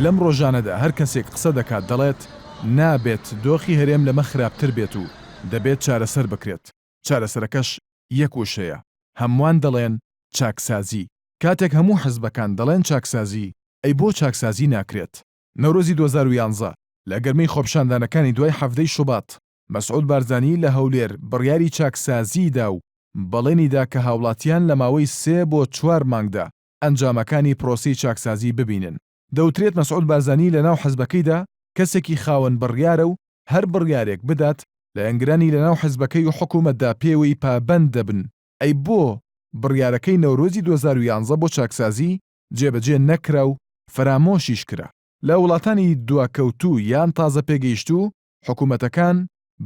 لەم ڕۆژانەدا هەر کەسێک قسە دەکات دەڵێت نابێت دۆخی هەرێم لەمە خراپتر بێت و دەبێت چارەسەر بکرێت. چارەسەرەکەش یەک وشەیە. هەمووان دەڵێن چاکسازی. کاتێک هەموو حزبەکان دەڵێن چاکسازی، ئەی بۆ چاکسازی ناکرێت؟ نەورۆزی 2011 لە گەرمەی خۆپیشاندانەکانی دوای هەفتەی شوبات مەسعود بارزانی لە هەولێر بڕیاری چاکسازیدا و بەڵێنیدا کە هاوڵاتیان لە ماوەی 3 بۆ 4 مانگدا ئەنجامەکانی پرۆسی چاکسازی ببینن. دەوترێت مەسعود بارزانی لە ناو حزبەکەیدا کەسێکی خاوەن بڕیارە و هەر بڕیارێک بدات لە ئەنگرانی لە ناو حزبەکەی و حکوومەتدا پێوەی پابەند دەبن. ئەی بۆ بڕیارەکەی نەورۆزی 2011 بۆ چاکسازی جێبەجێ نەکرا و فرامۆشیش کرا. لە وڵاتانی دواکەوتوو یان تازە پێگەیشتوو حکوومەتەکان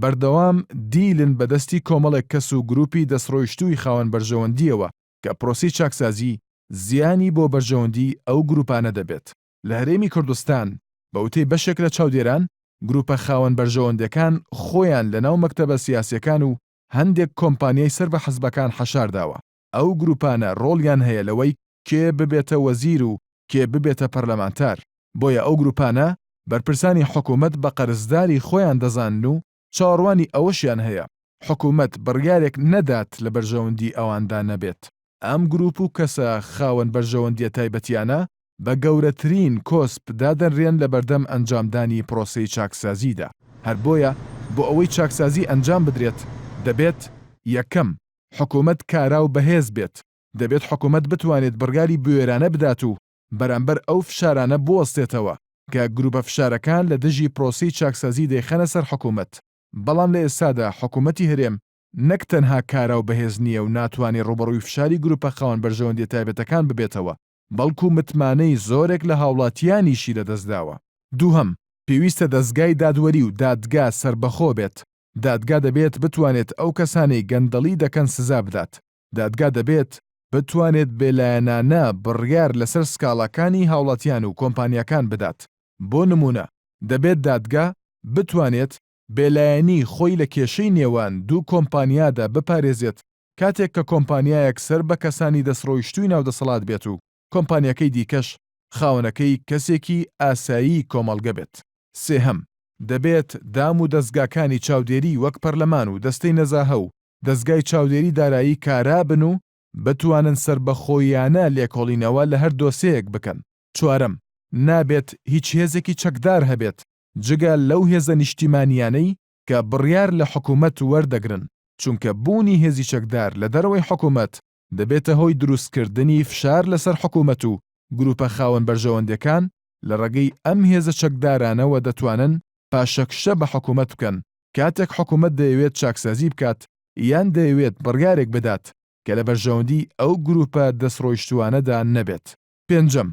بەردەوام دیلن بەدەستی کۆمەڵێک کەس و گروپی دەستڕۆیشتووی خاوەن بەرژەوەندیەوە کە پرۆسی چاکسازی زیانی بۆ بەرژەوەندی ئەو گروپانە دەبێت. لە هەرێمی کوردستان بەوتەی بەشێک لە چاودێران گروپە خاوەن بەرژەوەندەکان خۆیان لە ناو مەکتەبە سیاسیەکان و هەندێک کۆمپانیای سەر بە حزبەکان حەشارداوە. ئەو گروپانە ڕۆڵیان هەیە لەوەی کێ ببێتە وەزیر و کێ ببێتە پەرلەمانتار. بۆیە ئەو گروپانە بەرپرسانی حکوومەت بە قەرزداری خۆیان دەزانن و چاڕوانی ئەوەشیان هەیە حکوومەت بڕیارێک نەدات لە بەرژەوەندی ئەواندا نەبێت. ئەم گروپ و کەسە خاوەن بەرژەوەندیە تایبەتیانە بە گەورەترین کۆسپ دادەنرێن لە بەردەم ئەنجامدانی پرۆسەی چاکسازیدا. هەر بۆیە بۆ ئەوەی چاکسازی ئەنجام بدرێت دەبێت یەکەم حکوومەت کارا و بەهێز بێت. دەبێت حکوومەت بتوانێت بڕیاری بوێرانە بدات و بەرامبەر ئەو فشارانە بوەستێتەوە کە گروپە فشارەکان لە دژی پرۆسی چاکسازی دەیخەنە سەر حکوومەت. بەڵام لە ئێستادا حکوومەتی هەرێم نەک تەنها کارا و بەهێز نییە و ناتوانێت ڕوبەڕووی فشاری گروپە خاوەن بەرژەوەندی تایبەتەکان ببێتەوە، بەڵکو متمانەی زۆرێک لە هاوڵاتیانیشی لەدەستداوە. دووهەم، پێویستە دەستگای دادوەری و دادگا سربەخۆ بێت. دادگا دەبێت بتوانێت ئەو کەسانەی گەندەڵی دەکەن سزا بدات. دادگا دەبێت بتوانێت بێلایەنانە بڕیار لەسەر سکاڵاکانی هاوڵاتیان و کۆمپانیەکان بدات. بۆ نمونە دەبێت دادگا بتوانێت بێلایەنی خۆی لە کێشەی نێوان دوو کۆمپانیادا بپارێزێت کاتێک کە کۆمپانیایەک سەر بە کەسانی دەسڕۆیشتووی ناودەسەڵات بێت و کۆمپانیەکەی دیکەش خاوەنەکەی کەسێکی ئاسایی کۆمەڵگە بێت. سێهەم، دەبێت دام و دەستگاکانی چاودێری وەک پەرلەمان و دەستەی نەزاهە و دەستگای چاودێری دارایی کارا بن و بتوانن سربەخۆیانە لێکۆڵینەوە لە هەر دۆسەیەک بکەن. چوارەم، نابێت هیچ هێزێکی چەکدار هەبێت جگە لەو هێزە نیشتیمانیانەی کە بڕیار لە حکوومەت وەردەگرن، چونکە بوونی هێزی چەکدار لە دەرەوەی حکوومەت دەبێتە هۆی دروستکردنی فشار لەسەر حکوومەت و گروپە خاوەن بەرژەوەندەکان لە ڕێگەی ئەم هێزە چەکدارانەوە دەتوانن پاشەکشە بە حکوومەت بکەن کاتێک حکوومەت دەیەوێت چاکسازی بکات یان دەیەوێت بڕیارێک بدات کە لە بەرژەوەندی ئەو گروپە دەسڕۆیشتوانەدا نەبێت. پێنجەم،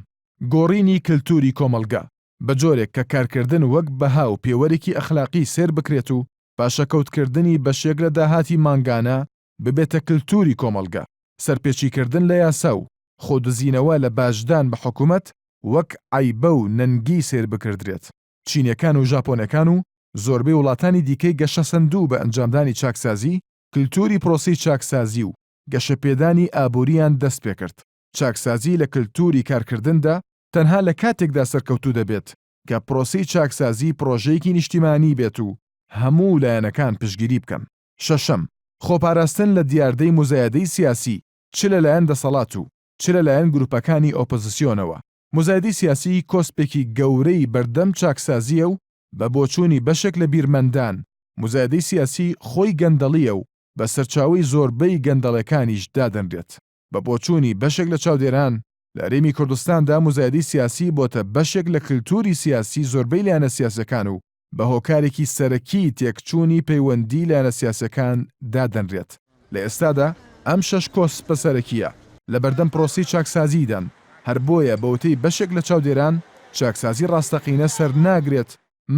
گۆڕینی کللتوری کۆمەلگا بە جۆرێک کە کارکردن وەک بەها و پێوەرێکی ئەخلاقی سێر بکرێت و پاشەکەوتکردنی بەشێک لە داهاتی مانگانە ببێتە کللتوری کۆمەلگا. سەرپێچیکردن لە یاسا و خۆدزینەوە لە باشدان بە حکوومەت وەک عیبە و نەنگی سێر بکردرێت. چینیەکان و ژاپۆنەکان و زۆربەی وڵاتانی دیکەی گەشەسەندوو بە ئەنجامدانی چاکسازی کللتوری پرۆسی چاکسازی و گەشەپێدانی ئابووریان دەست پێ کرد. چاکسازی لە کللتوری کارکردندا تەنها لە کاتێکدا سەرکەوتوو دەبێت کە پرۆسی چاکسازی پرۆژەیەکی نیشتیمانی بێت و هەموو لایەنەکان پشتگیری بکەن. شەشەم، خۆپاراستن لە دیاردەی مزایدەی سیاسی چ لەلایەن دەسەڵات و چ لەلایەن گروپەکانی ئۆپۆزیسیۆنەوە. مزایدەی سیاسی کۆسپێکی گەورەی بەردەم چاکسازیە و بە بۆچوونی بەشێک لە بیرمەندان مزایدەی سیاسی خۆی گەندەڵیە و بە سەرچاوەی زۆربەی گەندەڵەکانیش دادەنرێت. بە بۆچوونی بەشێک لە چاودێران لە هەرێمی کوردستاندا مزایدەی سیاسی بۆتە بەشێک لە کللتوری سیاسی زۆربەی لایەنە سیاسەکان و بە هۆکارێکی سەرەکی تێکچوونی پەیوەندی لایەنە سیاسەکان دادەنرێت. لە ئێستادا ئەم شەش کۆسپە سەرەکیە لە بەردەم پرۆسی چاکسازیدان. هەر بۆیە بەوتەی بەشێک لە چاودێران چاکسازی ڕاستەقینە سەر ناگرێت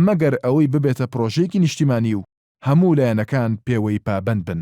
مەگەر ئەوەی ببێتە پرۆژەیەکی نیشتیمانی و هەموو لایەنەکان پێوەی پابەند بن.